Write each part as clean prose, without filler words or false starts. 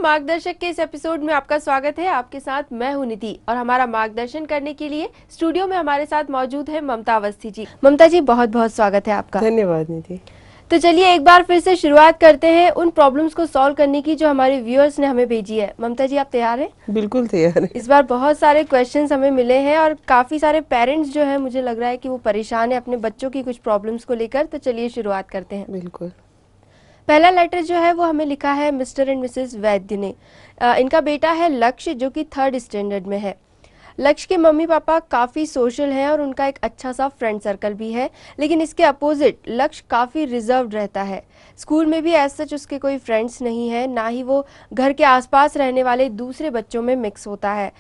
मार्गदर्शक के इस एपिसोड में आपका स्वागत है। आपके साथ मैं हूं निधि और हमारा मार्गदर्शन करने के लिए स्टूडियो में हमारे साथ मौजूद है ममता अवस्थी जी। ममता जी, बहुत बहुत स्वागत है आपका। धन्यवाद निधि। तो चलिए एक बार फिर से शुरुआत करते हैं उन प्रॉब्लम्स को सॉल्व करने की जो हमारे व्यूअर्स ने हमें भेजी है। ममता जी, आप तैयार हैं? बिल्कुल तैयार है। इस बार बहुत सारे क्वेश्चंस हमें मिले हैं और काफी सारे पेरेंट्स जो है मुझे लग रहा है कि वो परेशान है अपने बच्चों की कुछ प्रॉब्लम्स को लेकर। तो चलिए शुरुआत करते हैं। बिल्कुल। पहला लेटर जो है वो हमें लिखा है मिस्टर एंड मिसेस वैद्य ने। इनका बेटा है लक्ष्य जो कि 3rd स्टैंडर्ड में है। लक्ष्य के मम्मी पापा काफ़ी सोशल हैं और उनका एक अच्छा सा फ्रेंड सर्कल भी है, लेकिन इसके अपोजिट लक्ष्य काफ़ी रिजर्व्ड रहता है। स्कूल में भी एज सच उसके कोई फ्रेंड्स नहीं है, ना ही वो घर के आसपास रहने वाले दूसरे बच्चों में मिक्स होता है।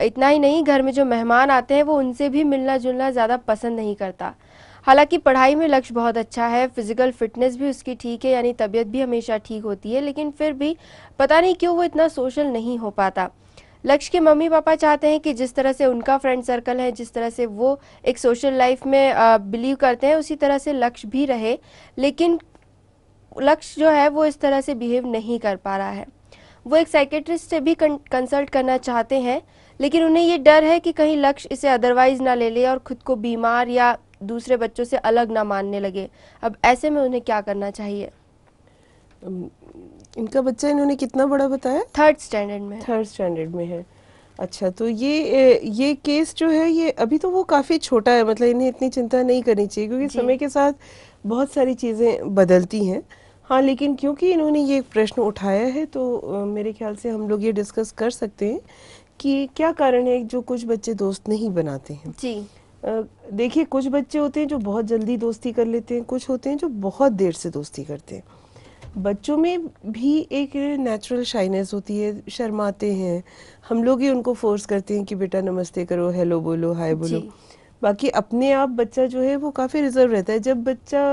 इतना ही नहीं, घर में जो मेहमान आते हैं वो उनसे भी मिलना जुलना ज़्यादा पसंद नहीं करता। हालांकि पढ़ाई में लक्ष्य बहुत अच्छा है, फिजिकल फिटनेस भी उसकी ठीक है, यानी तबीयत भी हमेशा ठीक होती है, लेकिन फिर भी पता नहीं क्यों वो इतना सोशल नहीं हो पाता। लक्ष्य के मम्मी पापा चाहते हैं कि जिस तरह से उनका फ्रेंड सर्कल है, जिस तरह से वो एक सोशल लाइफ में बिलीव करते हैं, उसी तरह से लक्ष्य भी रहे, लेकिन लक्ष्य जो है वो इस तरह से बिहेव नहीं कर पा रहा है। वो एक साइकेट्रिस्ट से भी कंसल्ट करना चाहते हैं, लेकिन उन्हें ये डर है कि कहीं लक्ष्य इसे अदरवाइज ना ले ले और खुद को बीमार या दूसरे बच्चों से अलग ना मानने लगे। अब ऐसे में उन्हें क्या करना चाहिए? इनका बच्चा इन्होंने कितना बड़ा बताया? 3rd स्टैंडर्ड में। 3rd स्टैंडर्ड में है। अच्छा, तो ये केस जो है ये अभी तो वो काफ़ी छोटा है, मतलब इन्हें इतनी चिंता नहीं करनी चाहिए क्योंकि समय के साथ बहुत सारी चीज़ें बदलती हैं। हाँ, लेकिन क्योंकि इन्होंने ये प्रश्न उठाया है तो मेरे ख्याल से हम लोग ये डिस्कस कर सकते हैं कि क्या कारण है जो कुछ बच्चे दोस्त नहीं बनाते हैं। जी। देखिए, कुछ बच्चे होते हैं जो बहुत जल्दी दोस्ती कर लेते हैं, कुछ होते हैं जो बहुत देर से दोस्ती करते हैं। बच्चों में भी एक नेचुरल शाइनेस होती है, शर्माते हैं, हम लोग ही उनको फोर्स करते हैं कि बेटा नमस्ते करो, हेलो बोलो, हाय बोलो। बाकी अपने आप बच्चा जो है वो काफ़ी रिजर्व रहता है। जब बच्चा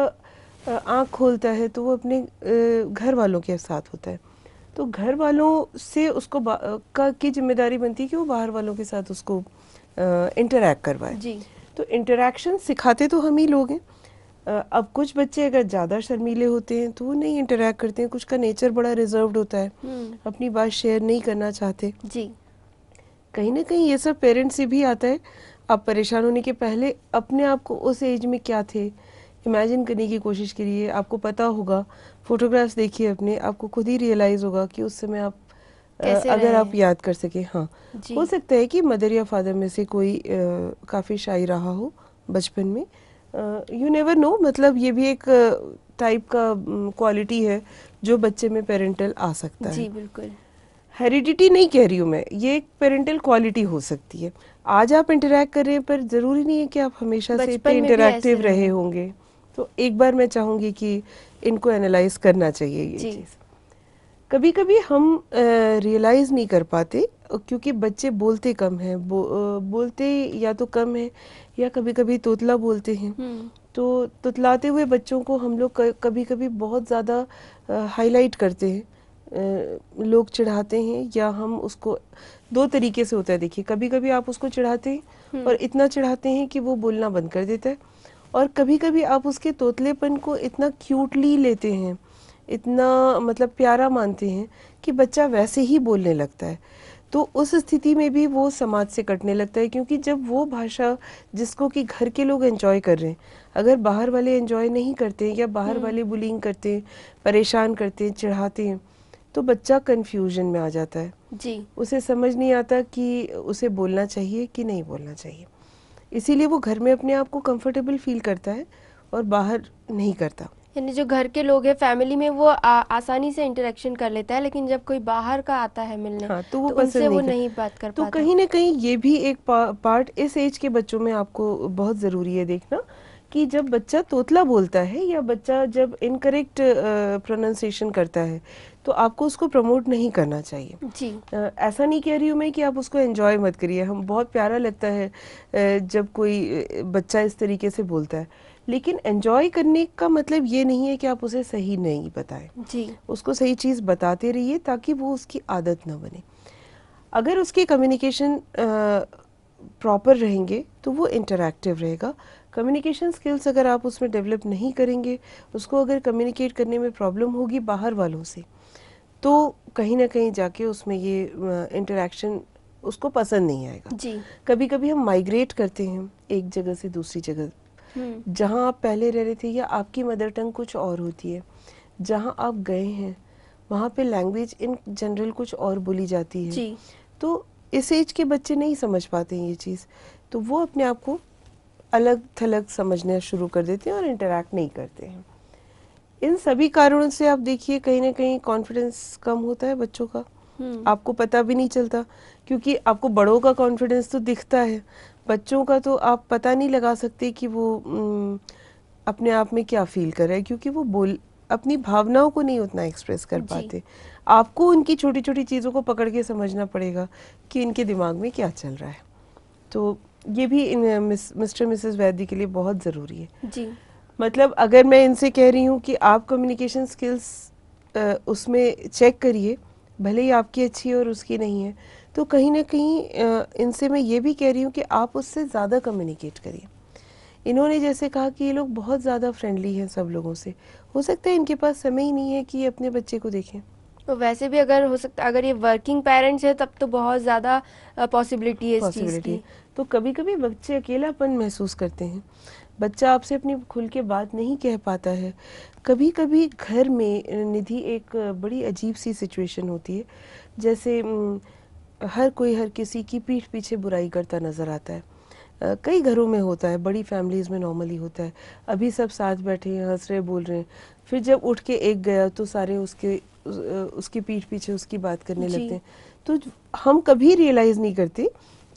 आँख खोलता है तो वो अपने घर वालों के साथ होता है, तो घर वालों से उसको की जिम्मेदारी बनती है कि वो बाहर वालों के साथ उसको इंटरैक्ट करवाए। जी। तो इंटरैक्शन सिखाते तो हम ही लोग हैं। अब कुछ बच्चे अगर ज़्यादा शर्मीले होते हैं तो वो नहीं इंटरैक्ट करते हैं, कुछ का नेचर बड़ा रिजर्व्ड होता है, अपनी बात शेयर नहीं करना चाहते। जी। कहीं ना कहीं ये सब पेरेंट्स से भी आता है। आप परेशान होने के पहले अपने आप को उस एज में क्या थे इमेजिन करने की कोशिश करिए। आपको पता होगा, फोटोग्राफ्स देखिए अपने, आपको खुद ही रियलाइज़ होगा कि उस समय आप अगर आप याद कर सके। हाँ, हो सकता है कि मदर या फादर में से कोई काफ़ी शाई रहा हो बचपन में, यू नेवर नो। मतलब ये भी एक टाइप का क्वालिटी है जो बच्चे में पेरेंटल आ सकता है। जी बिल्कुल। हेरिडिटी नहीं कह रही हूँ मैं, ये एक पेरेंटल क्वालिटी हो सकती है। आज आप इंटरैक्ट कर रहे हैं पर ज़रूरी नहीं है कि आप हमेशा से इतने इंटरैक्टिव रहे होंगे। तो एक बार मैं चाहूँगी कि इनको एनालाइज करना चाहिए ये चीज़। कभी कभी हम रियलाइज़ नहीं कर पाते क्योंकि बच्चे बोलते कम हैं, बोलते या तो कम है या कभी कभी तोतला बोलते हैं। तो तुतलाते हुए बच्चों को हम लोग कभी कभी बहुत ज़्यादा हाईलाइट करते हैं, लोग चिढ़ाते हैं, या हम उसको दो तरीके से होता है। देखिए, कभी कभी आप उसको चिढ़ाते हैं और इतना चिढ़ाते हैं कि वो बोलना बंद कर देता है, और कभी कभी आप उसके तोतलेपन को इतना क्यूटली लेते हैं, इतना मतलब प्यारा मानते हैं कि बच्चा वैसे ही बोलने लगता है। तो उस स्थिति में भी वो समाज से कटने लगता है, क्योंकि जब वो भाषा जिसको कि घर के लोग एंजॉय कर रहे हैं, अगर बाहर वाले एंजॉय नहीं करते हैं या बाहर वाले बुलिंग करते हैं, परेशान करते हैं, चिढ़ाते हैं, तो बच्चा कंफ्यूजन में आ जाता है। जी। उसे समझ नहीं आता कि उसे बोलना चाहिए कि नहीं बोलना चाहिए। इसीलिए वो घर में अपने आप को कंफर्टेबल फील करता है और बाहर नहीं करता। यानी जो घर के लोग हैं फैमिली में वो आसानी से इंटरेक्शन कर लेता है, लेकिन जब कोई बाहर का आता है मिलने, हाँ, तो वो उनसे वो नहीं बात कर पाता। तो कहीं ना कहीं ये भी एक पार्ट इस एज के बच्चों में आपको बहुत ज़रूरी है देखना कि जब बच्चा तोतला बोलता है या बच्चा जब इनकरेक्ट प्रोनाउंसिएशन करता है तो आपको उसको प्रमोट नहीं करना चाहिए। जी। ऐसा नहीं कह रही हूँ मैं कि आप उसको एंजॉय मत करिए, हम बहुत प्यारा लगता है जब कोई बच्चा इस तरीके से बोलता है, लेकिन एंजॉय करने का मतलब ये नहीं है कि आप उसे सही नहीं बताएं। जी। उसको सही चीज़ बताते रहिए ताकि वो उसकी आदत ना बने। अगर उसके कम्युनिकेशन प्रॉपर रहेंगे तो वो इंटरैक्टिव रहेगा। कम्युनिकेशन स्किल्स अगर आप उसमें डेवलप नहीं करेंगे, उसको अगर कम्युनिकेट करने में प्रॉब्लम होगी बाहर वालों से, तो कहीं ना कहीं जाके उसमें ये इंटरेक्शन उसको पसंद नहीं आएगा। जी। कभी कभी हम माइग्रेट करते हैं एक जगह से दूसरी जगह, जहाँ आप पहले रह रहे थे या आपकी मदर टंग कुछ और होती है, जहाँ आप गए हैं वहाँ पे लैंग्वेज इन जनरल कुछ और बोली जाती है। जी। तो इस एज के बच्चे नहीं समझ पाते हैं ये चीज़, तो वो अपने आप को अलग थलग समझना शुरू कर देते हैं और इंटरैक्ट नहीं करते हैं। इन सभी कारणों से आप देखिए कहीं ना कहीं कॉन्फिडेंस कम होता है बच्चों का, आपको पता भी नहीं चलता, क्योंकि आपको बड़ों का कॉन्फिडेंस तो दिखता है, बच्चों का तो आप पता नहीं लगा सकते कि वो अपने आप में क्या फील कर रहे हैं, क्योंकि वो अपनी भावनाओं को नहीं उतना एक्सप्रेस कर पाते। आपको उनकी छोटी छोटी चीज़ों को पकड़ के समझना पड़ेगा कि इनके दिमाग में क्या चल रहा है। तो ये भी मिस्टर मिसेस वैद्य के लिए बहुत ज़रूरी है। जी। मतलब अगर मैं इनसे कह रही हूँ कि आप कम्युनिकेशन स्किल्स उसमें चेक करिए, भले ही आपकी अच्छी है और उसकी नहीं है, तो कहीं ना कहीं इनसे मैं ये भी कह रही हूँ कि आप उससे ज़्यादा कम्युनिकेट करिए। इन्होंने जैसे कहा कि ये लोग बहुत ज़्यादा फ्रेंडली हैं सब लोगों से, हो सकता है इनके पास समय ही नहीं है कि ये अपने बच्चे को देखें। तो वैसे भी अगर हो सकता, अगर ये वर्किंग पेरेंट्स है तब तो बहुत ज़्यादा पॉसिबिलिटी है इस चीज़ की। तो कभी कभी बच्चे अकेलापन महसूस करते हैं, बच्चा आपसे अपनी खुल के बात नहीं कह पाता है। कभी कभी घर में निधि एक बड़ी अजीब सी सिचुएशन होती है, जैसे हर कोई हर किसी की पीठ पीछे बुराई करता नज़र आता है। कई घरों में होता है, बड़ी फैमिलीज़ में नॉर्मली होता है, अभी सब साथ बैठे हैं, हंस रहे बोल रहे हैं, फिर जब उठ के एक गया तो सारे उसकी पीठ पीछे उसकी बात करने लगते हैं। तो हम कभी रियलाइज़ नहीं करते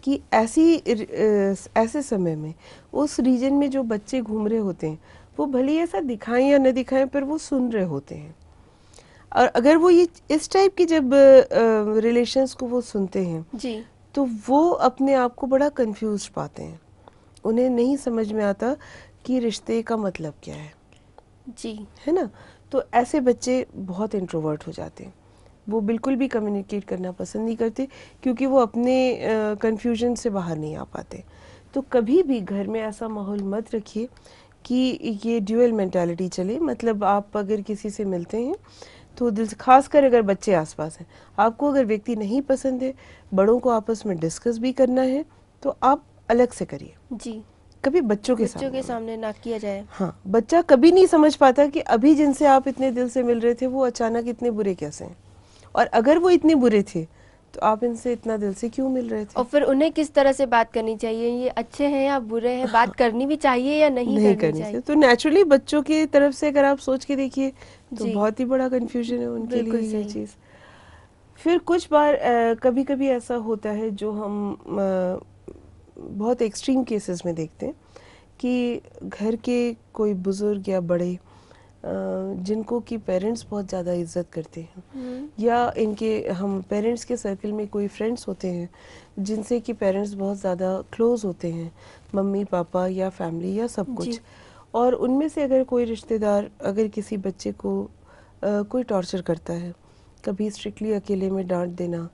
कि ऐसे समय में उस रीजन में जो बच्चे घूम रहे होते हैं वो भले ही ऐसा दिखाएं या न दिखाएं, पर वो सुन रहे होते हैं। और अगर वो ये इस टाइप की जब रिलेशंस को वो सुनते हैं जी। तो वो अपने आप को बड़ा कंफ्यूज पाते हैं, उन्हें नहीं समझ में आता कि रिश्ते का मतलब क्या है। जी। है ना? तो ऐसे बच्चे बहुत इंट्रोवर्ट हो जाते हैं, वो बिल्कुल भी कम्युनिकेट करना पसंद नहीं करते, क्योंकि वो अपने कंफ्यूजन से बाहर नहीं आ पाते। तो कभी भी घर में ऐसा माहौल मत रखिए कि ये ड्यूअल मेंटालिटी चले। मतलब आप अगर किसी से मिलते हैं तो दिल से, खासकर अगर बच्चे आसपास हैं, आपको अगर व्यक्ति नहीं पसंद है, बड़ों को आपस में डिस्कस भी करना है, तो आप अलग से करिए। जी। कभी बच्चों के सामने ना किया जाए। हाँ, बच्चा कभी नहीं समझ पाता कि अभी जिनसे आप इतने दिल से मिल रहे थे वो अचानक इतने बुरे कैसे हैं, और अगर वो इतने बुरे थे तो आप इनसे इतना दिल से क्यों मिल रहे थे। और फिर उन्हें किस तरह से बात करनी चाहिए, ये अच्छे हैं या बुरे हैं, बात करनी भी चाहिए या नहीं करनी चाहिए। तो नेचुरली बच्चों की तरफ से अगर आप सोच के देखिए तो जी। बहुत ही बड़ा कंफ्यूजन है उनके लिए ये सही। चीज़। फिर कुछ बार कभी कभी ऐसा होता है जो हम बहुत एक्सट्रीम केसेस में देखते हैं कि घर के कोई बुजुर्ग या बड़े जिनको कि पेरेंट्स बहुत ज़्यादा इज्जत करते हैं, या इनके हम पेरेंट्स के सर्कल में कोई फ्रेंड्स होते हैं जिनसे कि पेरेंट्स बहुत ज़्यादा क्लोज होते हैं, मम्मी पापा या फैमिली या सब कुछ, और उनमें से अगर कोई रिश्तेदार अगर किसी बच्चे को कोई टॉर्चर करता है, कभी स्ट्रिक्टली अकेले में डांट देना,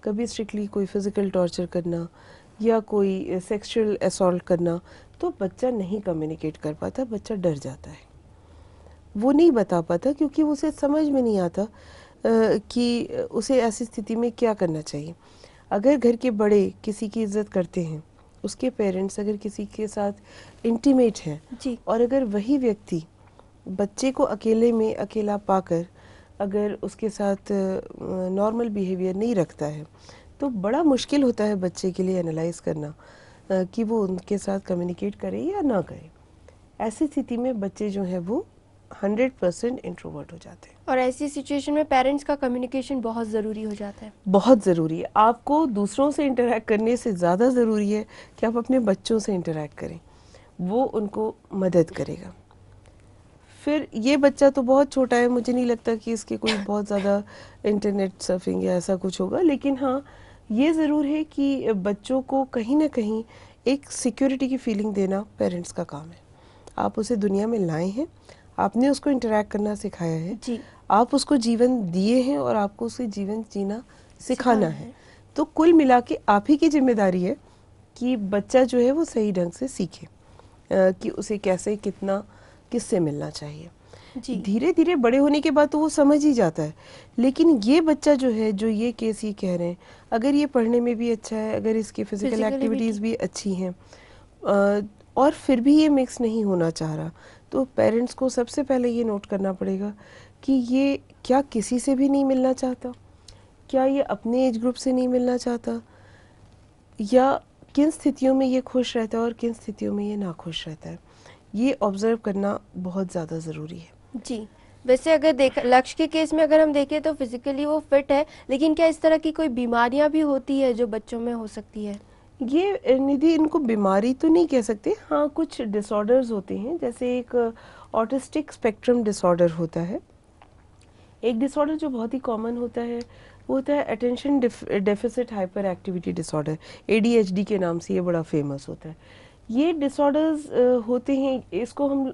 कभी स्ट्रिक्टली कोई फिज़िकल टॉर्चर करना या कोई सेक्सुअल असॉल्ट करना, तो बच्चा नहीं कम्युनिकेट कर पाता, बच्चा डर जाता है, वो नहीं बता पाता, क्योंकि उसे समझ में नहीं आता कि उसे ऐसी स्थिति में क्या करना चाहिए। अगर घर के बड़े किसी की इज्जत करते हैं, उसके पेरेंट्स अगर किसी के साथ इंटीमेट हैं, और अगर वही व्यक्ति बच्चे को अकेले में अकेला पाकर अगर उसके साथ नॉर्मल बिहेवियर नहीं रखता है, तो बड़ा मुश्किल होता है बच्चे के लिए एनालाइज करना कि वो उनके साथ कम्युनिकेट करे या ना करे। ऐसी स्थिति में बच्चे जो हैं वो 100% इंट्रोवर्ट हो जाते हैं। और ऐसी सिचुएशन में पेरेंट्स का कम्युनिकेशन बहुत ज़रूरी हो जाता है। बहुत ज़रूरी है। आपको दूसरों से इंटरैक्ट करने से ज़्यादा ज़रूरी है कि आप अपने बच्चों से इंटरैक्ट करें, वो उनको मदद करेगा। फिर ये बच्चा तो बहुत छोटा है, मुझे नहीं लगता कि इसके कोई बहुत ज़्यादा इंटरनेट सर्फिंग या ऐसा कुछ होगा, लेकिन हाँ ये ज़रूर है कि बच्चों को कहीं ना कहीं एक सिक्योरिटी की फीलिंग देना पेरेंट्स का काम है। आप उसे दुनिया में लाए हैं, आपने उसको इंटरैक्ट करना सिखाया है, आप उसको जीवन दिए हैं और आपको उसे जीवन जीना सिखाना है। तो कुल मिला के आप ही की जिम्मेदारी है कि बच्चा जो है वो सही ढंग से सीखे कि उसे कैसे कितना किससे मिलना चाहिए। धीरे धीरे बड़े होने के बाद तो वो समझ ही जाता है। लेकिन ये बच्चा जो है, जो ये केस ये कह रहे हैं, अगर ये पढ़ने में भी अच्छा है, अगर इसकी फिजिकल एक्टिविटीज़ भी अच्छी हैं, और फिर भी ये मिक्स नहीं होना चाह रहा, तो पेरेंट्स को सबसे पहले ये नोट करना पड़ेगा कि ये क्या किसी से भी नहीं मिलना चाहता, क्या ये अपने एज ग्रुप से नहीं मिलना चाहता, या किन स्थितियों में ये खुश रहता है और किन स्थितियों में ये नाखुश रहता है। ये ऑब्जर्व करना बहुत ज़्यादा ज़रूरी है। जी, वैसे अगर लक्ष्य के केस में अगर हम देखें तो फिजिकली वो फिट है, लेकिन क्या इस तरह की कोई बीमारियां भी होती है जो बच्चों में हो सकती है? ये निधि, इनको बीमारी तो नहीं कह सकते, हाँ कुछ डिसऑर्डर्स होते हैं, जैसे एक ऑटिस्टिक स्पेक्ट्रम डिसऑर्डर होता है। एक डिसऑर्डर जो बहुत ही कॉमन होता है वो होता है attention deficit hyper activity disorder, ADHD के नाम से ये बड़ा फेमस होता है। ये डिसऑर्डर्स होते हैं, इसको हम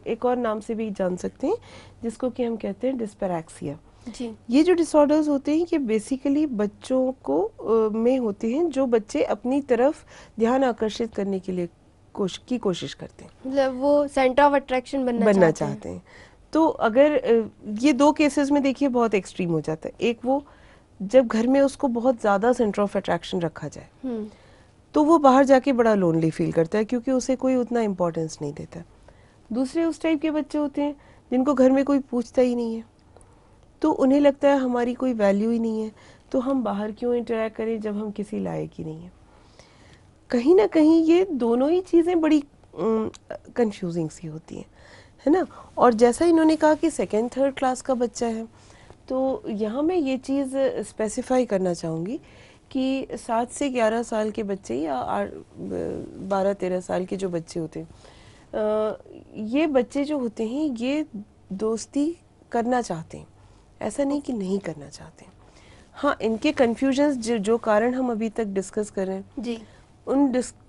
एक और नाम से भी जान सकते हैं, जिसको कि हम कहते हैं डिस्पैरेक्सिया। जी। ये जो डिसऑर्डर्स होते हैं ये बेसिकली बच्चों को में होते हैं, जो बच्चे अपनी तरफ ध्यान आकर्षित करने के लिए कोशिश करते हैं, मतलब वो सेंटर ऑफ अट्रैक्शन बनना चाहते हैं। तो अगर ये दो केसेस में देखिए बहुत एक्सट्रीम हो जाता है। एक वो जब घर में उसको बहुत ज़्यादा सेंटर ऑफ अट्रैक्शन रखा जाए तो वो बाहर जाके बड़ा लोनली फील करता है, क्योंकि उसे कोई उतना इम्पोर्टेंस नहीं देता। दूसरे उस टाइप के बच्चे होते हैं जिनको घर में कोई पूछता ही नहीं है, तो उन्हें लगता है हमारी कोई वैल्यू ही नहीं है, तो हम बाहर क्यों इंटरेक्ट करें जब हम किसी लायक ही नहीं है। कहीं ना कहीं ये दोनों ही चीज़ें बड़ी कंफ्यूजिंग सी होती हैं, है ना। और जैसा इन्होंने कहा कि सेकेंड थर्ड क्लास का बच्चा है, तो यहाँ मैं ये चीज़ स्पेसिफाई करना चाहूँगी कि 7 से 11 साल के बच्चे या 12-13 साल के जो बच्चे होते हैं, ये बच्चे जो होते हैं ये दोस्ती करना चाहते हैं, ऐसा नहीं कि नहीं करना चाहते। हाँ, इनके कन्फ्यूजन्स जो कारण हम अभी तक डिस्कस कर रहे हैं जी,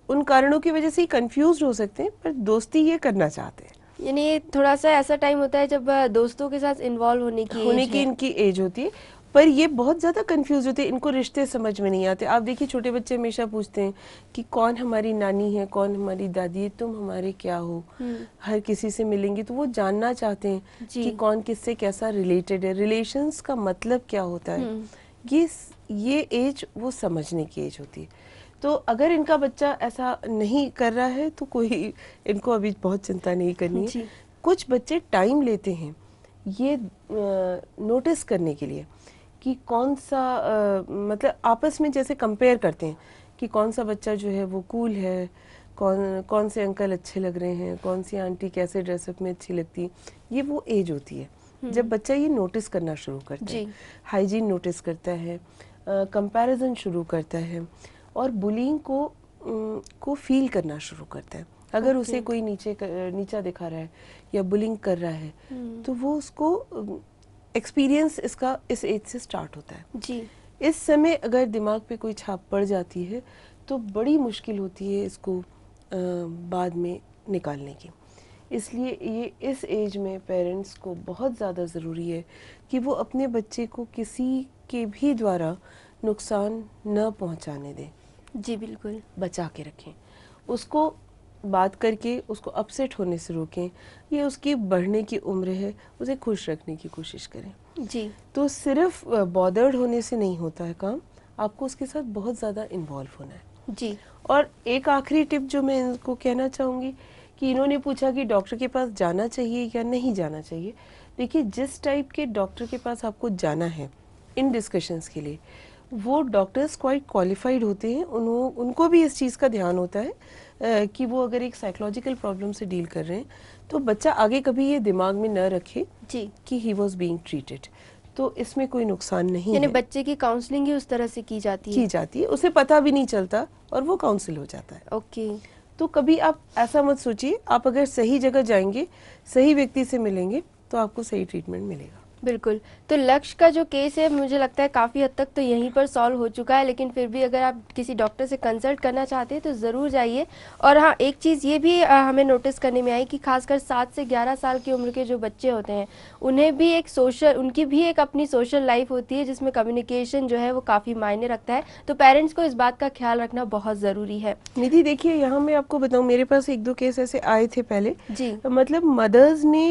उन कारणों की वजह से ही कंफ्यूज हो सकते हैं, पर दोस्ती ये करना चाहते हैं। यानी ये थोड़ा सा ऐसा टाइम होता है जब दोस्तों के साथ इन्वॉल्व होने की इनकी एज होती है, पर ये बहुत ज़्यादा कंफ्यूज होते हैं, इनको रिश्ते समझ में नहीं आते। आप देखिए छोटे बच्चे हमेशा पूछते हैं कि कौन हमारी नानी है, कौन हमारी दादी है, तुम हमारे क्या हो। हर किसी से मिलेंगे तो वो जानना चाहते हैं कि कौन किससे कैसा रिलेटेड है, रिलेशंस का मतलब क्या होता है। ये एज वो समझने की एज होती है। तो अगर इनका बच्चा ऐसा नहीं कर रहा है तो कोई इनको अभी बहुत चिंता नहीं करनी है। कुछ बच्चे टाइम लेते हैं ये नोटिस करने के लिए कि कौन सा मतलब आपस में जैसे कंपेयर करते हैं कि कौन सा बच्चा जो है वो कूल है, कौन से अंकल अच्छे लग रहे हैं, कौन सी आंटी कैसे ड्रेसअप में अच्छी लगती है। ये वो एज होती है जब बच्चा ये नोटिस करना शुरू करता है, हाइजीन नोटिस करता है, कंपैरिजन शुरू करता है और बुलिंग को फील करना शुरू करता है। अगर उसे कोई नीचा दिखा रहा है या बुलिंग कर रहा है तो वो उसको एक्सपीरियंस इसका इस एज से स्टार्ट होता है। जी। इस समय अगर दिमाग पे कोई छाप पड़ जाती है तो बड़ी मुश्किल होती है इसको बाद में निकालने की। इसलिए ये इस एज में पेरेंट्स को बहुत ज़्यादा ज़रूरी है कि वो अपने बच्चे को किसी के भी द्वारा नुकसान न पहुंचाने दें। जी बिल्कुल, बचा के रखें, उसको बात करके उसको अपसेट होने से रोकें। ये उसकी बढ़ने की उम्र है, उसे खुश रखने की कोशिश करें। जी। तो सिर्फ बॉदर्ड होने से नहीं होता है काम, आपको उसके साथ बहुत ज़्यादा इन्वॉल्व होना है। जी। और एक आखिरी टिप जो मैं इनको कहना चाहूँगी कि इन्होंने पूछा कि डॉक्टर के पास जाना चाहिए या नहीं जाना चाहिए। देखिए, जिस टाइप के डॉक्टर के पास आपको जाना है इन डिस्कशंस के लिए, वो डॉक्टर्स क्वाइट क्वालिफाइड होते हैं। उनको भी इस चीज़ का ध्यान होता है कि वो अगर एक साइकोलॉजिकल प्रॉब्लम से डील कर रहे हैं तो बच्चा आगे कभी ये दिमाग में न रखे जी कि ही वॉज बीइंग ट्रीटेड, तो इसमें कोई नुकसान नहीं है। यानी बच्चे की काउंसलिंग ही उस तरह से की जाती है, उसे पता भी नहीं चलता और वो काउंसिल हो जाता है। ओके। तो कभी आप ऐसा मत सोचिए, आप अगर सही जगह जाएंगे, सही व्यक्ति से मिलेंगे तो आपको सही ट्रीटमेंट मिलेगा। बिल्कुल। तो लक्ष्य का जो केस है मुझे लगता है काफ़ी हद तक तो यहीं पर सॉल्व हो चुका है, लेकिन फिर भी अगर आप किसी डॉक्टर से कंसल्ट करना चाहते हैं तो ज़रूर जाइए। और हाँ, एक चीज़ ये भी हमें नोटिस करने में आई कि खासकर 7 से 11 साल की उम्र के जो बच्चे होते हैं, उनकी भी एक अपनी सोशल लाइफ होती है जिसमें कम्युनिकेशन जो है वो काफ़ी मायने रखता है। तो पेरेंट्स को इस बात का ख्याल रखना बहुत ज़रूरी है। निधि देखिए, यहाँ मैं आपको बताऊं, मेरे पास एक दो केस ऐसे आए थे पहले। जी। मतलब मदर्स ने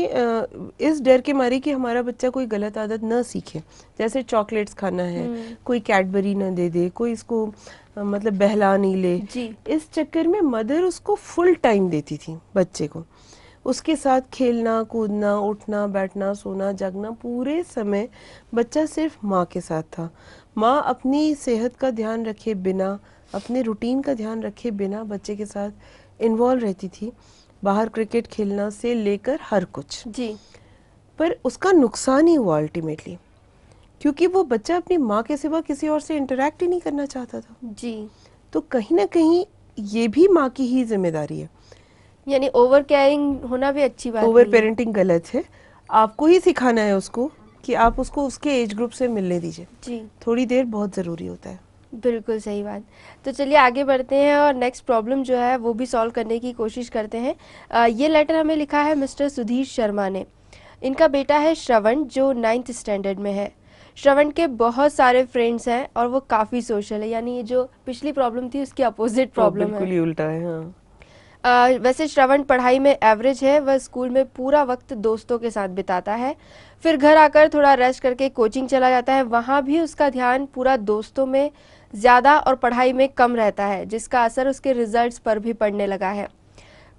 इस डर के मारे कि हमारा बच्चा कोई गलत आदत न सीखे, जैसे चॉकलेट्स खाना है, कोई कैडबरी न दे दे, कोई इसको मतलब बहला नहीं ले, जी। इस चक्कर में मदर उसको फुल टाइम देती थी बच्चे को, उसके साथ खेलना कूदना उठना बैठना सोना जागना, पूरे समय बच्चा सिर्फ माँ के साथ था। माँ अपनी सेहत का ध्यान रखे बिना, अपने रूटीन का ध्यान रखे बिना बच्चे के साथ इन्वॉल्व रहती थी, बाहर क्रिकेट खेलना से लेकर हर कुछ। जी। पर उसका नुकसान ही हुआ अल्टीमेटली, क्योंकि वो बच्चा अपनी माँ के सिवा किसी और से इंटरेक्ट ही नहीं करना चाहता था। जी। तो कहीं ना कहीं ये भी माँ की ही जिम्मेदारी है। यानी ओवर केयरिंग होना भी अच्छी बात ओवर नहीं है। पेरेंटिंग गलत है। आपको ही सिखाना है उसको कि आप उसको उसके एज ग्रुप से मिलने दीजिए। जी। थोड़ी देर बहुत ज़रूरी होता है। बिल्कुल सही बात। तो चलिए आगे बढ़ते हैं और नेक्स्ट प्रॉब्लम जो है वो भी सॉल्व करने की कोशिश करते हैं। ये लेटर हमें लिखा है मिस्टर सुधीर शर्मा ने। इनका बेटा है श्रवण जो 9th स्टैंडर्ड में है। श्रवण के बहुत सारे फ्रेंड्स हैं और वो काफ़ी सोशल है, यानी ये जो पिछली प्रॉब्लम थी उसकी अपोजिट वो प्रॉब्लम है। बिल्कुल ही उल्टा है। हाँ। वैसे श्रवण पढ़ाई में एवरेज है, वह स्कूल में पूरा वक्त दोस्तों के साथ बिताता है, फिर घर आकर थोड़ा रेस्ट करके कोचिंग चला जाता है, वहाँ भी उसका ध्यान पूरा दोस्तों में ज़्यादा और पढ़ाई में कम रहता है, जिसका असर उसके रिजल्ट्स पर भी पड़ने लगा है।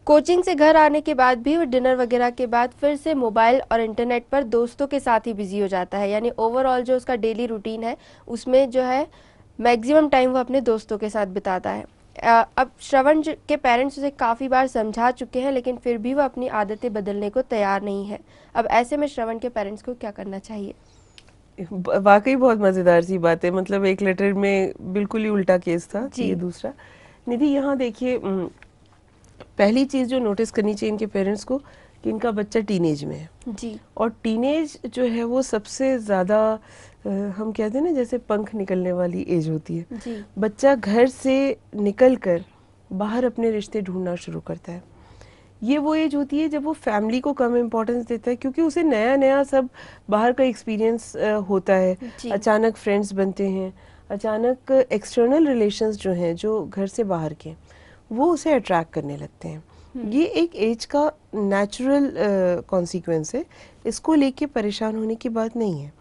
कोचिंग से घर आने के बाद भी वो डिनर वगैरह के बाद फिर से मोबाइल और इंटरनेट पर दोस्तों के साथ ही बिजी हो जाता है, यानी ओवरऑल जो उसका डेली रूटीन है उसमें जो है मैक्सिमम टाइम वो अपने दोस्तों के साथ बिताता है। अब श्रवण के पेरेंट्स उसे काफ़ी बार समझा चुके हैं, लेकिन फिर भी वो अपनी आदतें बदलने को तैयार नहीं है। अब ऐसे में श्रवण के पेरेंट्स को क्या करना चाहिए? वाकई बहुत मज़ेदार सी बात है। मतलब एक लेटर में बिल्कुल ही उल्टा केस था, जी। ये दूसरा। निधि यहाँ देखिए, पहली चीज़ जो नोटिस करनी चाहिए इनके पेरेंट्स को कि इनका बच्चा टीनेज में है। जी। और टीनेज जो है वो सबसे ज़्यादा हम कहते हैं ना, जैसे पंख निकलने वाली एज होती है। जी। बच्चा घर से निकल कर बाहर अपने रिश्ते ढूंढना शुरू करता है। ये वो एज होती है जब वो फैमिली को कम इम्पोर्टेंस देता है, क्योंकि उसे नया नया सब बाहर का एक्सपीरियंस होता है। जी। अचानक फ्रेंड्स बनते हैं, अचानक एक्सटर्नल रिलेशंस जो हैं जो घर से बाहर के, वो उसे अट्रैक्ट करने लगते हैं। ये एक एज का नेचुरल कॉन्सिक्वेंस है, इसको लेके परेशान होने की बात नहीं है।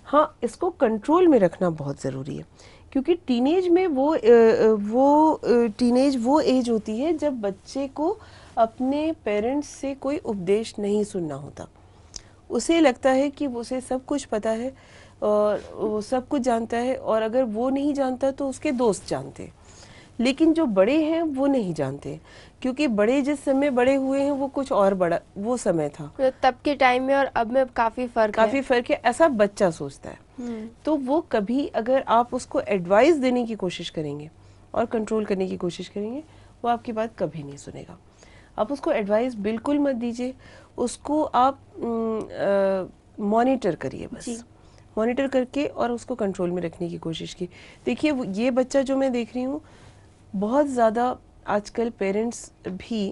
हाँ, इसको कंट्रोल में रखना बहुत ज़रूरी है, क्योंकि टीनेज में टीनेज वो एज होती है जब बच्चे को अपने पेरेंट्स से कोई उपदेश नहीं सुनना होता। उसे लगता है कि उसे सब कुछ पता है और वो सब कुछ जानता है, और अगर वो नहीं जानता तो उसके दोस्त जानते हैं। लेकिन जो बड़े हैं वो नहीं जानते, क्योंकि बड़े जिस समय बड़े हुए हैं वो कुछ और बड़ा वो समय था, तो तब के टाइम में और अब में काफ़ी फ़र्क है, ऐसा बच्चा सोचता है। तो वो कभी अगर आप उसको एडवाइस देने की कोशिश करेंगे और कंट्रोल करने की कोशिश करेंगे, वो आपकी बात कभी नहीं सुनेगा। आप उसको एडवाइस बिल्कुल मत दीजिए, उसको आप मॉनिटर करिए, बस मॉनिटर करके और उसको कंट्रोल में रखने की कोशिश की। देखिए ये बच्चा जो मैं देख रही हूँ, बहुत ज़्यादा आजकल पेरेंट्स भी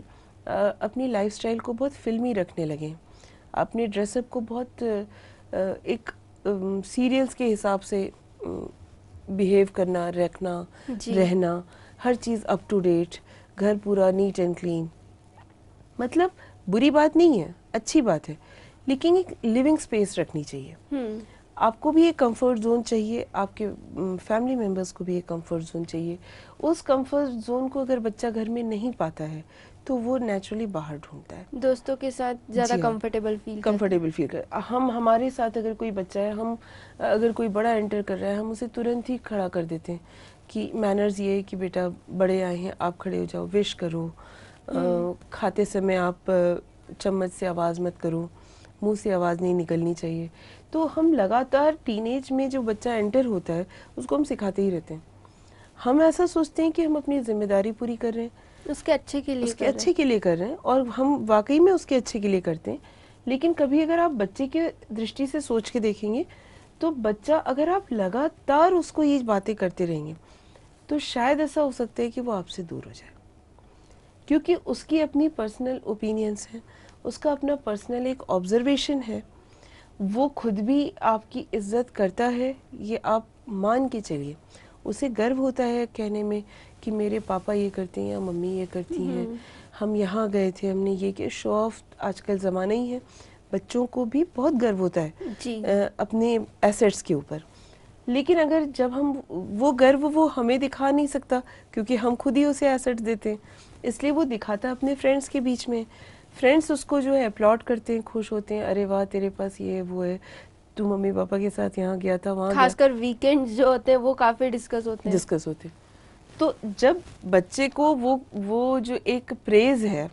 अपनी लाइफस्टाइल को बहुत फिल्मी रखने लगे, अपने ड्रेसअप को बहुत एक सीरियल्स के हिसाब से बिहेव करना, रखना, रहना, हर चीज़ अप टू डेट, घर पूरा नीट एंड क्लीन। मतलब बुरी बात नहीं है, अच्छी बात है, लेकिन एक लिविंग स्पेस रखनी चाहिए। आपको भी एक कंफर्ट जोन चाहिए, आपके फैमिली मेम्बर्स को भी एक कंफर्ट जोन चाहिए। उस कंफर्ट जोन को अगर बच्चा घर में नहीं पाता है तो वो नेचुरली बाहर ढूंढता है, दोस्तों के साथ ज़्यादा कंफर्टेबल फील कर। हम हमारे साथ अगर कोई बच्चा है, हम अगर कोई बड़ा एंटर कर रहा है, हम उसे तुरंत ही खड़ा कर देते हैं कि मैनर्स ये है कि बेटा बड़े आए हैं, आप खड़े हो जाओ, विश करो, खाते समय आप चम्मच से आवाज़ मत करो, मुंह से आवाज़ नहीं निकलनी चाहिए। तो हम लगातार टीनेज में जो बच्चा एंटर होता है उसको हम सिखाते ही रहते हैं। हम ऐसा सोचते हैं कि हम अपनी जिम्मेदारी पूरी कर रहे हैं, उसके अच्छे के लिए कर रहे हैं, और हम वाकई में उसके अच्छे के लिए करते हैं, लेकिन कभी अगर आप बच्चे के दृष्टि से सोच के देखेंगे तो बच्चा, अगर आप लगातार उसको ये बातें करते रहेंगे तो शायद ऐसा हो सकता है कि वो आपसे दूर हो जाए, क्योंकि उसकी अपनी पर्सनल ओपिनियंस हैं, उसका अपना पर्सनल एक ऑब्जर्वेशन है, वो खुद भी आपकी इज्जत करता है, ये आप मान के चलिए। उसे गर्व होता है कहने में कि मेरे पापा ये करते हैं या मम्मी ये करती हैं, हम यहाँ गए थे, हमने ये किया। शो ऑफ आजकल ज़माना ही है, बच्चों को भी बहुत गर्व होता है जी। अपने एसेट्स के ऊपर। लेकिन अगर जब हम वो गर्व वो हमें दिखा नहीं सकता, क्योंकि हम खुद ही उसे एसेट्स देते हैं, इसलिए वो दिखाता अपने फ्रेंड्स के बीच में। फ्रेंड्स उसको जो है अपलॉड करते हैं, खुश होते हैं, अरे वाह तेरे पास ये है वो है, तू मम्मी पापा के साथ यहाँ गया था, वहाँ खासकर वीकेंड जो होते हैं वो काफी डिस्कस होते हैं। तो जब बच्चे को वो जो एक प्रेज है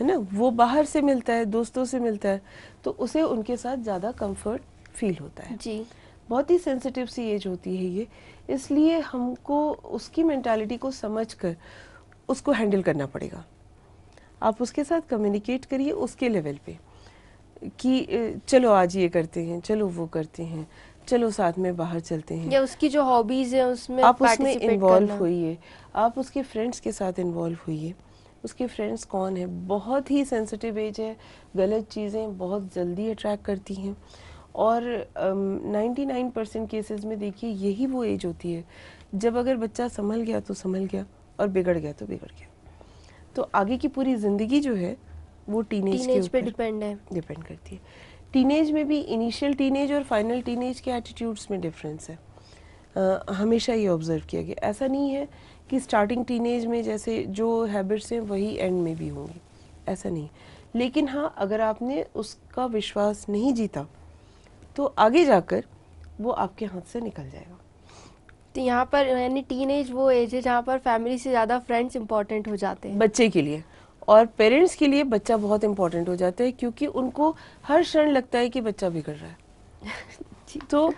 ना, वो बाहर से मिलता है, दोस्तों से मिलता है, तो उसे उनके साथ ज़्यादा कंफर्ट फील होता है जी। बहुत ही सेंसिटिव सी एज होती है ये, इसलिए हमको उसकी मेंटालिटी को समझकर उसको हैंडल करना पड़ेगा। आप उसके साथ कम्युनिकेट करिए उसके लेवल पे कि चलो आज ये करते हैं, चलो वो करते हैं, चलो साथ में बाहर चलते हैं, या उसकी जो हॉबीज है उसमें आप उसमें पार्टिसिपेट इन्वॉल्व करना। होइए, आप उसके फ्रेंड्स के साथ इन्वॉल्व होइए। उसके फ्रेंड्स कौन है, बहुत ही सेंसिटिव एज है, गलत चीज़ें बहुत जल्दी अट्रैक्ट करती हैं, और 99% केसेस में देखिए यही वो एज होती है जब अगर बच्चा संभल गया तो संभल गया और बिगड़ गया तो बिगड़ गया। तो आगे की पूरी ज़िंदगी जो है वो टीनेज के पे ऊपर डिपेंड करती है। टीनेज में भी इनिशियल टीनेज और फाइनल टीनेज के एटीट्यूड्स में डिफरेंस है। हमेशा ये ऑब्जर्व किया गया, ऐसा नहीं है कि स्टार्टिंग टीनेज में जैसे जो हैबिट्स हैं वही एंड में भी होंगी, ऐसा नहीं। लेकिन हाँ, अगर आपने उसका विश्वास नहीं जीता तो आगे जाकर वो आपके हाथ से निकल जाएगा। तो यहाँ पर यानी टीनेज वो एज है जहाँ पर फैमिली से ज़्यादा फ्रेंड्स इंपॉर्टेंट हो जाते हैं बच्चे के लिए, और पेरेंट्स के लिए बच्चा बहुत इंपॉर्टेंट हो जाता है, क्योंकि उनको हर क्षण लगता है कि बच्चा बिगड़ रहा है। तो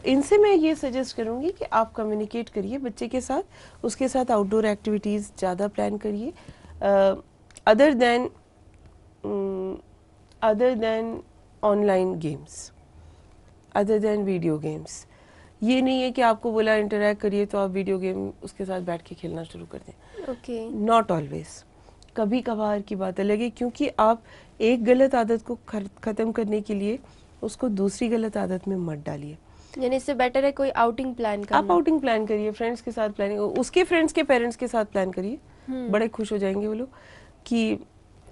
इनसे मैं ये सजेस्ट करूँगी कि आप कम्युनिकेट करिए बच्चे के साथ, उसके साथ आउटडोर एक्टिविटीज़ ज़्यादा प्लान करिए, other than online games, other than video games. ये नहीं है कि आपको बोला इंटरैक्ट करिए तो आप वीडियो गेम उसके साथ बैठ के खेलना शुरू कर दें। ओके। नॉट ऑलवेज, कभी कभार की बात अलग है, क्योंकि आप एक गलत आदत को ख़त्म करने के लिए उसको दूसरी गलत आदत में मत डालिए। यानी इससे बेटर है कोई आउटिंग प्लान करना। आप आउटिंग प्लान करिए, फ्रेंड्स के साथ प्लानिंग, उसके फ्रेंड्स के पेरेंट्स के साथ प्लान करिए, बड़े खुश हो जाएंगे वो लोग कि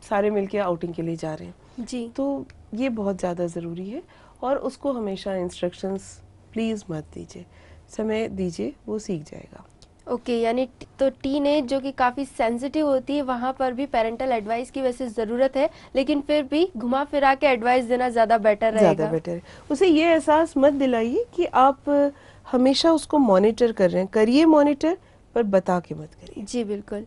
सारे मिलके आउटिंग के लिए जा रहे हैं जी। तो ये बहुत ज़्यादा ज़रूरी है। और उसको हमेशा इंस्ट्रक्शंस प्लीज़ मत दीजिए, समय दीजिए, वो सीख जाएगा। ओके, यानी तो टीन एज जो कि काफ़ी सेंसिटिव होती है वहाँ पर भी पेरेंटल एडवाइस की वैसे ज़रूरत है, लेकिन फिर भी घुमा फिरा के एडवाइस देना ज़्यादा बेटर रहेगा। ज़्यादा बेटर है। उसे ये एहसास मत दिलाइए कि आप हमेशा उसको मॉनिटर कर रहे हैं, करिए मॉनिटर, पर बता के मत करिए। जी बिल्कुल।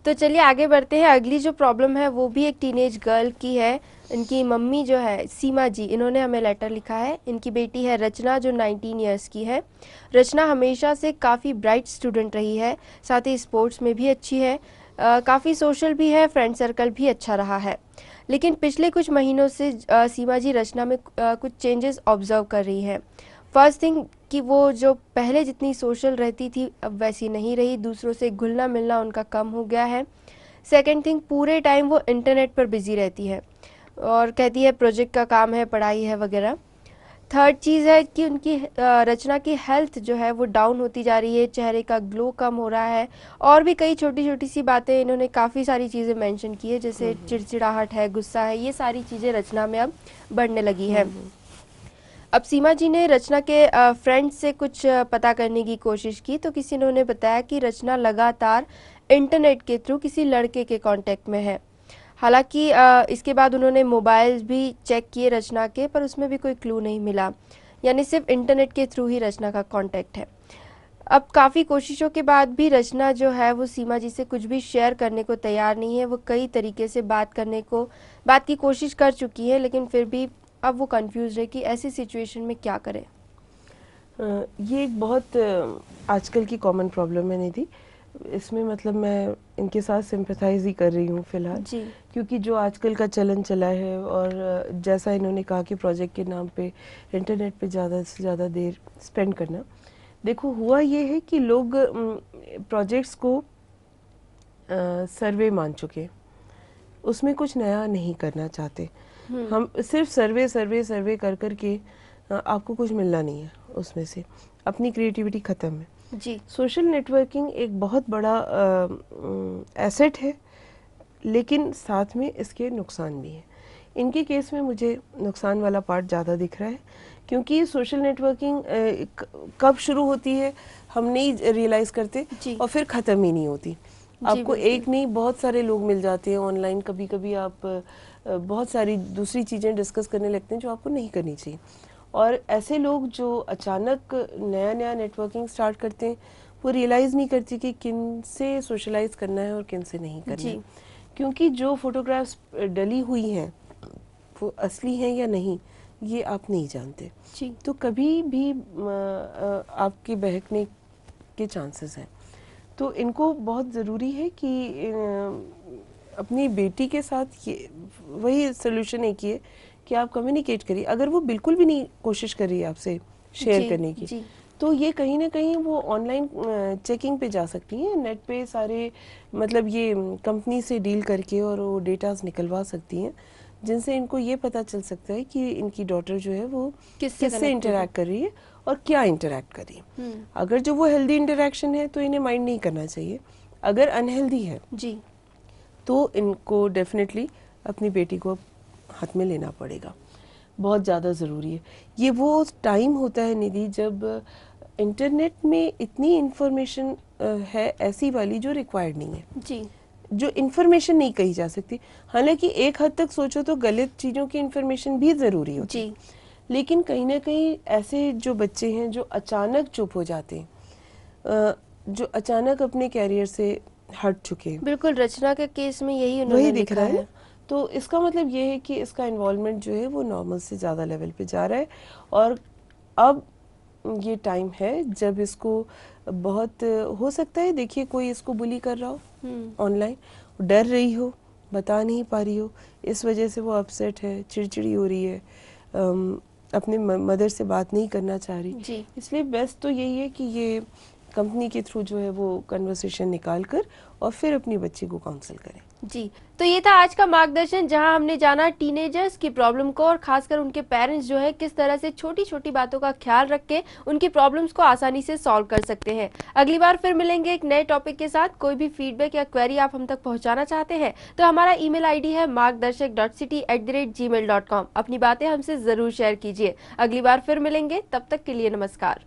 तो चलिए आगे बढ़ते हैं। अगली जो प्रॉब्लम है वो भी एक टीनेज गर्ल की है। इनकी मम्मी जो है सीमा जी, इन्होंने हमें लेटर लिखा है। इनकी बेटी है रचना जो 19 इयर्स की है। रचना हमेशा से काफ़ी ब्राइट स्टूडेंट रही है, साथ ही स्पोर्ट्स में भी अच्छी है, काफ़ी सोशल भी है, फ्रेंड सर्कल भी अच्छा रहा है। लेकिन पिछले कुछ महीनों से सीमा जी रचना में कुछ चेंजेस ऑब्जर्व कर रही है। फर्स्ट थिंग कि वो जो पहले जितनी सोशल रहती थी अब वैसी नहीं रही, दूसरों से घुलना मिलना उनका कम हो गया है। सेकंड थिंग, पूरे टाइम वो इंटरनेट पर बिजी रहती है और कहती है प्रोजेक्ट का काम है, पढ़ाई है वगैरह। थर्ड चीज़ है कि उनकी रचना की हेल्थ जो है वो डाउन होती जा रही है, चेहरे का ग्लो कम हो रहा है, और भी कई छोटी छोटी सी बातें, इन्होंने काफ़ी सारी चीज़ें मेंशन की है, जैसे चिड़चिड़ाहट है, गुस्सा है, ये सारी चीज़ें रचना में अब बढ़ने लगी है। अब सीमा जी ने रचना के फ्रेंड से कुछ पता करने की कोशिश की तो किसी ने उन्हें बताया कि रचना लगातार इंटरनेट के थ्रू किसी लड़के के कांटेक्ट में है। हालांकि इसके बाद उन्होंने मोबाइल भी चेक किए रचना के, पर उसमें भी कोई क्लू नहीं मिला, यानी सिर्फ इंटरनेट के थ्रू ही रचना का कांटेक्ट है। अब काफ़ी कोशिशों के बाद भी रचना जो है वो सीमा जी से कुछ भी शेयर करने को तैयार नहीं है। वो कई तरीके से बात की कोशिश कर चुकी है, लेकिन फिर भी अब वो कंफ्यूज है कि ऐसी सिचुएशन में क्या करें। ये एक बहुत आजकल की कॉमन प्रॉब्लम है निधि। इसमें मतलब मैं इनके साथ सिंपैथाइज ही कर रही हूँ फिलहाल, क्योंकि जो आजकल का चलन चला है और जैसा इन्होंने कहा कि प्रोजेक्ट के नाम पे इंटरनेट पे ज़्यादा से ज़्यादा देर स्पेंड करना, देखो हुआ ये है कि लोग प्रोजेक्ट्स को सर्वे मान चुके, उसमें कुछ नया नहीं करना चाहते। हम सिर्फ सर्वे सर्वे सर्वे कर कर के आपको कुछ मिलना नहीं है उसमें से, अपनी क्रिएटिविटी ख़त्म है जी। सोशल नेटवर्किंग एक बहुत बड़ा एसेट है, लेकिन साथ में इसके नुकसान भी हैं। इनके केस में मुझे नुकसान वाला पार्ट ज़्यादा दिख रहा है, क्योंकि सोशल नेटवर्किंग कब शुरू होती है हम नहीं रियलाइज़ करते और फिर ख़त्म ही नहीं होती। आपको एक नहीं बहुत सारे लोग मिल जाते हैं ऑनलाइन, कभी कभी आप बहुत सारी दूसरी चीज़ें डिस्कस करने लगते हैं जो आपको नहीं करनी चाहिए। और ऐसे लोग जो अचानक नया नया नेटवर्किंग स्टार्ट करते हैं, वो रियलाइज़ नहीं करते कि किन से सोशलाइज करना है और किन से नहीं करना है, क्योंकि जो फोटोग्राफ्स डली हुई हैं वो असली हैं या नहीं ये आप नहीं जानते जी। तो कभी भी आपके बहकने के चांसेस हैं। तो इनको बहुत ज़रूरी है कि अपनी बेटी के साथ ये वही सोल्यूशन एक ही है कि आप कम्युनिकेट करिए। अगर वो बिल्कुल भी नहीं कोशिश कर रही है आपसे शेयर करने की, तो ये कहीं ना कहीं वो ऑनलाइन चेकिंग पे जा सकती हैं, नेट पे सारे मतलब ये कंपनी से डील करके और वो डेटास निकलवा सकती हैं, जिनसे इनको ये पता चल सकता है कि इनकी डॉटर जो है वो किससे इंटरैक्ट कर रही है और क्या इंटरैक्ट कर रही है। अगर जो वो हेल्दी इंटरैक्शन है तो इन्हें माइंड नहीं करना चाहिए, अगर अनहेल्दी है जी तो इनको डेफिनेटली अपनी बेटी को हाथ में लेना पड़ेगा, बहुत ज़्यादा ज़रूरी है। ये वो टाइम होता है निधि जब इंटरनेट में इतनी इंफॉर्मेशन है ऐसी वाली जो रिक्वायर्ड नहीं है जी, जो इन्फॉर्मेशन नहीं कही जा सकती। हालांकि एक हद तक सोचो तो गलत चीज़ों की इन्फॉर्मेशन भी ज़रूरी होती है, लेकिन कहीं ना कहीं ऐसे जो बच्चे हैं जो अचानक चुप हो जाते हैं, जो अचानक अपने कैरियर से हट चुके हैं, बिल्कुल रचना के केस में यही उन्होंने दिख रहा है। तो इसका मतलब ये है कि इसका इन्वॉल्वमेंट जो है वो नॉर्मल से ज़्यादा लेवल पे जा रहा है, और अब ये टाइम है जब इसको बहुत हो सकता है, देखिए कोई इसको बुली कर रहा हो ऑनलाइन, डर रही हो, बता नहीं पा रही हो, इस वजह से वो अपसेट है, चिड़चिड़ी हो रही है, अपने मदर से बात नहीं करना चाह रही, इसलिए बेस्ट तो यही है कि ये कंपनी के थ्रू जो है वो कन्वर्सेशन निकाल कर और फिर अपनी बच्ची को काउंसिल करें जी। तो ये था आज का मार्गदर्शन, जहां हमने जाना टीनेजर्स की प्रॉब्लम को और खासकर उनके पेरेंट्स जो है किस तरह से छोटी छोटी बातों का ख्याल रख के उनकी प्रॉब्लम्स को आसानी से सॉल्व कर सकते हैं। अगली बार फिर मिलेंगे एक नए टॉपिक के साथ। कोई भी फीडबैक या क्वेरी आप हम तक पहुंचाना चाहते हैं तो हमारा ईमेल आईडी है margdarshak.city@gmail.com। अपनी बातें हमसे जरूर शेयर कीजिए। अगली बार फिर मिलेंगे, तब तक के लिए नमस्कार।